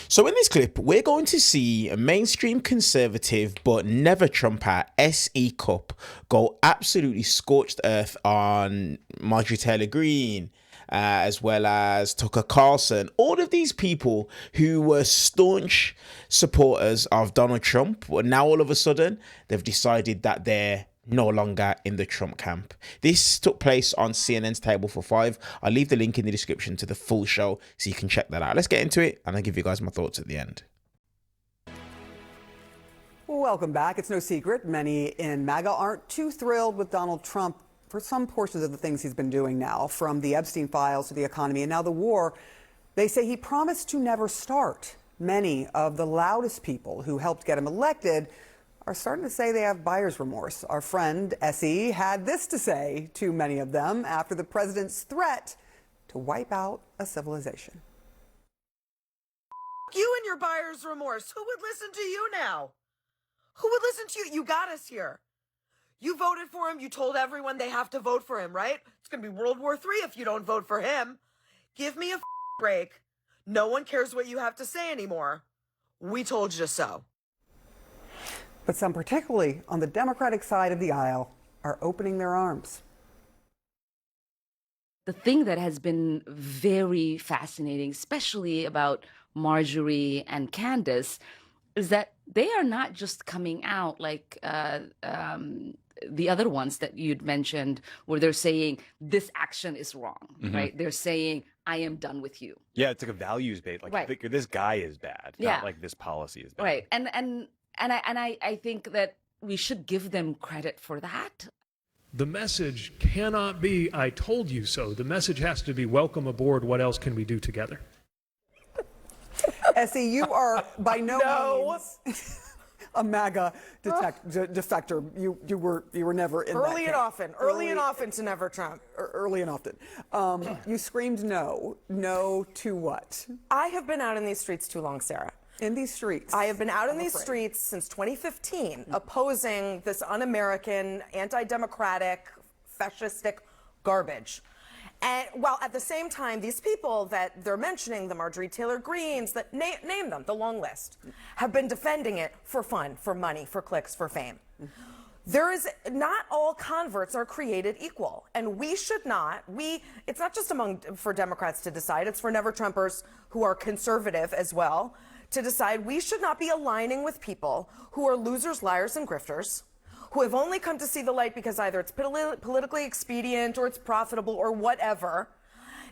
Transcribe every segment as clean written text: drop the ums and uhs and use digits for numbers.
So in this clip, we're going to see a mainstream conservative but never Trumper S.E. Cupp go absolutely scorched earth on Marjorie Taylor Greene, as well as Tucker Carlson. All of these people who were staunch supporters of Donald Trump, but now all of a sudden they've decided that they're no longer in the Trump camp. This took place on CNN's Table for Five. I'll leave the link in the description to the full show so you can check that out. Let's get into it and I'll give you guys my thoughts at the end. Welcome back. It's no secret many in MAGA aren't too thrilled with Donald Trump for some portions of the things he's been doing now, from the Epstein files to the economy and now the war. They say he promised to never start. Many of the loudest people who helped get him elected are starting to say they have buyer's remorse. Our friend S.E. had this to say to many of them after the president's threat to wipe out a civilization. You and your buyer's remorse. Who would listen to you now? Who would listen to you? You got us here. You voted for him. You told everyone they have to vote for him, right? It's going to be World War III if you don't vote for him. Give me a break. No one cares what you have to say anymore. We told you so. But some, particularly on the Democratic side of the aisle, are opening their arms. The thing that has been very fascinating, especially about Marjorie and Candace, is that they are not just coming out like the other ones that you'd mentioned, where they're saying this action is wrong, right? They're saying, I am done with you. Yeah, it's like a values bait. Like, right. This guy is bad, yeah. not like this policy is bad. Right. And I think that we should give them credit for that. The message cannot be, I told you so. The message has to be, welcome aboard. What else can we do together? S.E., you are by no means a MAGA defector. You were never in Early that and often. Early and often to never Trump. Early and often. You screamed no. No to what? I have been out in these streets too long, Sarah. In these streets? I have been out in these streets since 2015, opposing this un-American, anti-democratic, fascistic garbage. And while at the same time, these people that they're mentioning, the Marjorie Taylor Greenes, that name them, the long list, have been defending it for fun, for money, for clicks, for fame. There is not all converts are created equal, and we should not. It's not just for Democrats to decide. It's for never Trumpers who are conservative as well to decide. We should not be aligning with people who are losers, liars, and grifters, who have only come to see the light because either it's politically expedient or it's profitable or whatever.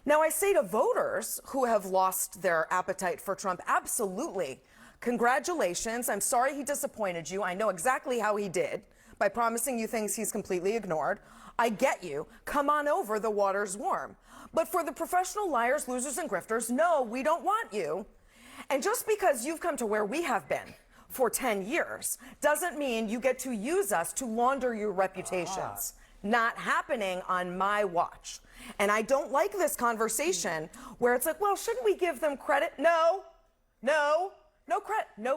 Now, I say to voters who have lost their appetite for Trump, absolutely. Congratulations. I'm sorry he disappointed you. I know exactly how he did, by promising you things he's completely ignored. I get you. Come on over. The water's warm. But for the professional liars, losers, and grifters, no, we don't want you. And just because you've come to where we have been for 10 years doesn't mean you get to use us to launder your reputations. Not happening on my watch. And I don't like this conversation where it's like, well, shouldn't we give them credit? No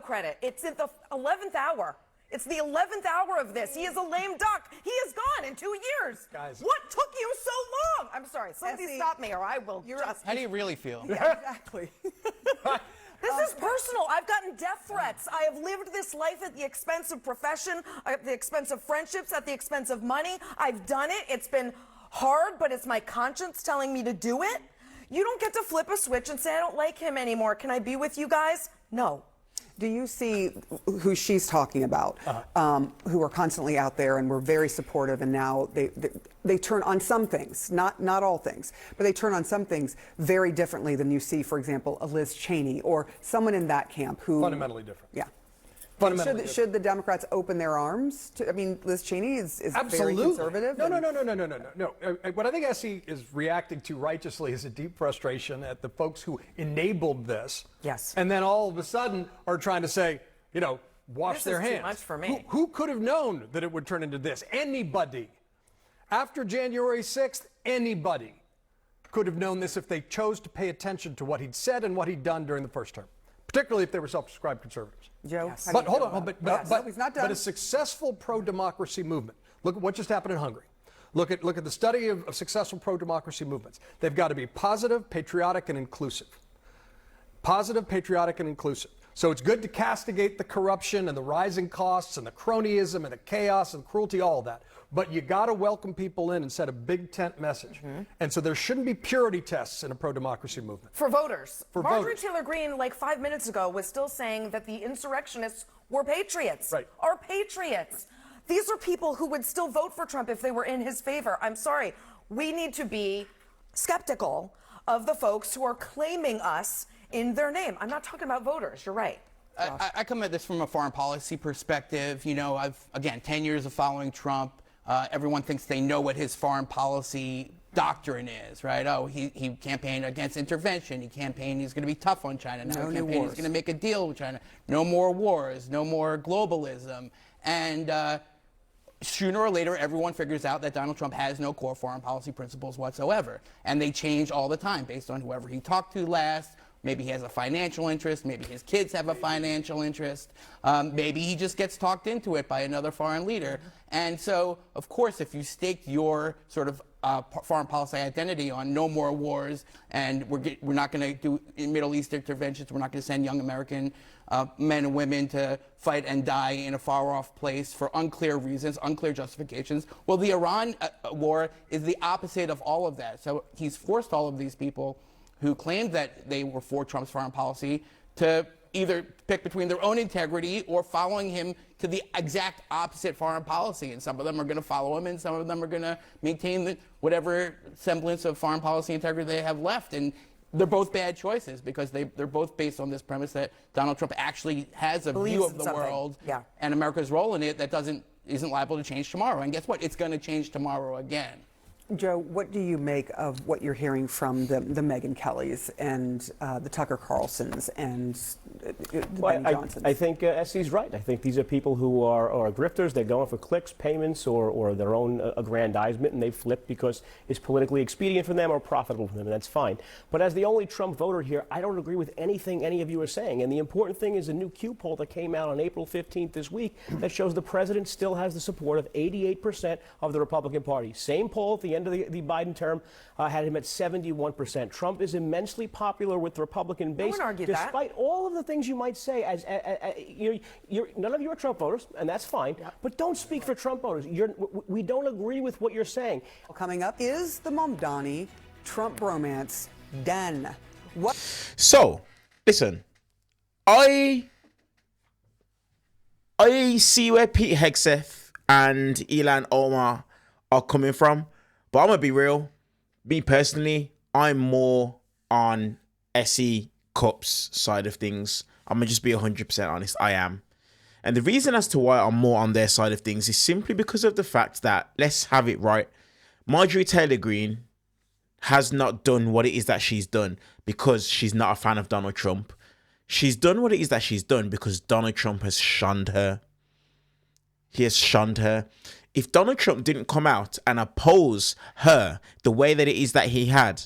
credit. It's at the 11th hour. It's the 11th hour of this. He is a lame duck. He is gone in 2 years. Guys. What took you so long? I'm sorry. Somebody stop me or I will just... How do you really feel? Yeah, exactly. This is personal. I've gotten death threats. I have lived this life at the expense of profession, at the expense of friendships, at the expense of money. I've done it. It's been hard, but it's my conscience telling me to do it. You don't get to flip a switch and say, I don't like him anymore. Can I be with you guys? No. Do you see who she's talking about, who are constantly out there and were very supportive, and now they turn on some things, not all things, but they turn on some things very differently than you see, for example, a Liz Cheney or someone in that camp who... Fundamentally different. Yeah. Fundamentally Should the Democrats open their arms to, I mean, Liz Cheney is very conservative. No. What I think S.E. is reacting to righteously is a deep frustration at the folks who enabled this. Yes. And then all of a sudden are trying to say, wash their hands. This is too much for me. Who could have known that it would turn into this? Anybody. After January 6th, anybody could have known this if they chose to pay attention to what he'd said and what he'd done during the first term, particularly if they were self-described conservatives. Joe, yes. But hold on, he's not done. But a successful pro-democracy movement. Look at what just happened in Hungary. Look at the study of successful pro-democracy movements. They've got to be positive, patriotic, and inclusive. positive, patriotic, and inclusive. So it's good to castigate the corruption and the rising costs and the cronyism and the chaos and cruelty, all of that. But you got to welcome people in and set a big tent message. And so there shouldn't be purity tests in a pro-democracy movement. For voters. Marjorie voters. Taylor Greene, like 5 minutes ago, was still saying that the insurrectionists were patriots. Right. Are patriots. These are people who would still vote for Trump if they were in his favor. I'm sorry. We need to be skeptical of the folks who are claiming us in their name. I'm not talking about voters. You're right. I come at this from a foreign policy perspective. You know, again, 10 years of following Trump. Everyone thinks they know what his foreign policy doctrine is, right? Oh, he campaigned against intervention. He campaigned he's going to be tough on China. Now he campaigned he's going to make a deal with China. No more wars, no more globalism. And sooner or later, everyone figures out that Donald Trump has no core foreign policy principles whatsoever. And they change all the time based on whoever he talked to last. Maybe he has a financial interest. Maybe his kids have a financial interest. Maybe he just gets talked into it by another foreign leader. And so, of course, if you stake your sort of foreign policy identity on no more wars, and we're not going to do Middle East interventions, we're not going to send young American men and women to fight and die in a far-off place for unclear reasons, unclear justifications. Well, the Iran war is the opposite of all of that. So he's forced all of these people who claimed that they were for Trump's foreign policy to either pick between their own integrity or following him to the exact opposite foreign policy. And some of them are going to follow him, and some of them are going to maintain whatever semblance of foreign policy integrity they have left. And they're both bad choices because they're both based on this premise that Donald Trump actually has a view of the world and America's role in it that isn't liable to change tomorrow. And guess what? It's going to change tomorrow again. Joe, what do you make of what you're hearing from the Megyn Kellys and the Tucker Carlsons and the Benny Johnsons? I think SC's right. I think these are people who are grifters. They're going for clicks, payments, or their own aggrandizement, and they flip because it's politically expedient for them or profitable for them, and that's fine. But as the only Trump voter here, I don't agree with anything any of you are saying. And the important thing is a new Q poll that came out on April 15th this week that shows the president still has the support of 88% of the Republican Party. Same poll at the end of the Biden term had him at 71%. Trump is immensely popular with the Republican base, No one argued despite all of the things you might say. None of you are Trump voters, and that's fine. But don't speak for Trump voters. We don't agree with what you're saying. Coming up is the Mamdani Trump bromance done. What? So, listen, I see where Pete Hegseth and Ilhan Omar are coming from. But I'm going to be real. Me personally, I'm more on SE Cupp's side of things. I'm going to just be 100% honest. I am. And the reason as to why I'm more on their side of things is simply because of the fact that, let's have it right, Marjorie Taylor Greene has not done what it is that she's done because she's not a fan of Donald Trump. She's done what it is that she's done because Donald Trump has shunned her. He has shunned her. If Donald Trump didn't come out and oppose her the way that it is that he had,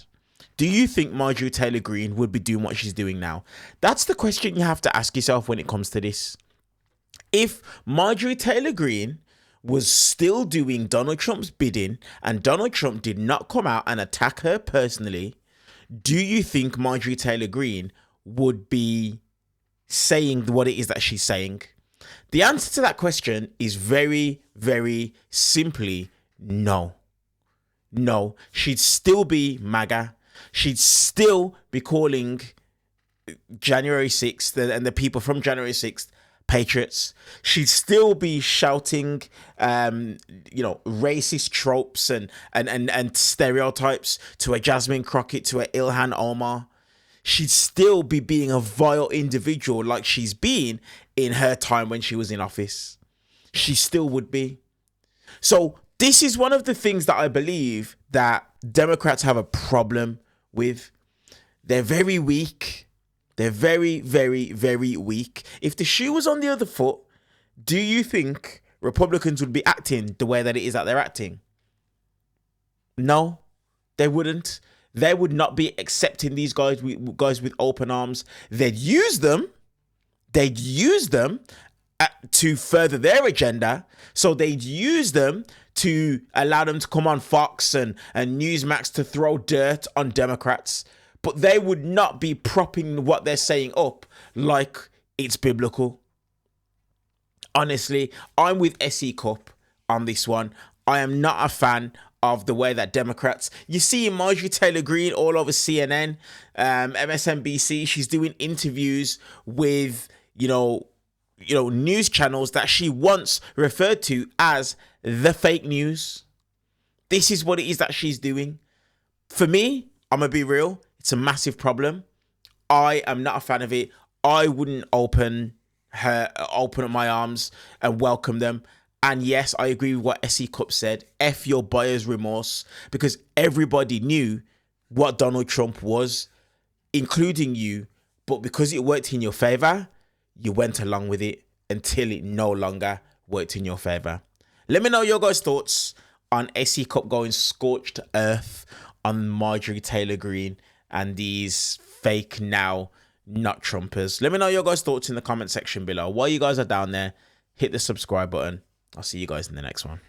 do you think Marjorie Taylor Greene would be doing what she's doing now? That's the question you have to ask yourself when it comes to this. If Marjorie Taylor Greene was still doing Donald Trump's bidding and Donald Trump did not come out and attack her personally, do you think Marjorie Taylor Greene would be saying what it is that she's saying? The answer to that question is very, very simply no. No, she'd still be MAGA. She'd still be calling January 6th and the people from January 6th patriots. She'd still be shouting, racist tropes and stereotypes to a Jasmine Crockett, to a Ilhan Omar. She'd still be being a vile individual like she's been in her time when she was in office. She still would be. So this is one of the things that I believe that Democrats have a problem with. They're very weak. They're very, very, very weak. If the shoe was on the other foot, do you think Republicans would be acting the way that it is that they're acting? No, they wouldn't. They would not be accepting these guys with open arms. They'd use them. They'd use them to further their agenda. So they'd use them to allow them to come on Fox and Newsmax to throw dirt on Democrats. but they would not be propping what they're saying up like it's biblical. Honestly, I'm with SE Cupp on this one. I am not a fan of the way that Democrats, you see Marjorie Taylor Greene all over CNN, MSNBC, she's doing interviews with, news channels that she once referred to as the fake news. This is what it is that she's doing. For me, I'm going to be real, it's a massive problem. I am not a fan of it. I wouldn't open up my arms and welcome them. And yes, I agree with what SE Cupp said. F your buyer's remorse, because everybody knew what Donald Trump was, including you. But because it worked in your favor, you went along with it until it no longer worked in your favor. Let me know your guys' thoughts on SE Cupp going scorched earth on Marjorie Taylor Greene and these fake now not Trumpers. Let me know your guys' thoughts in the comment section below. While you guys are down there, hit the subscribe button. I'll see you guys in the next one.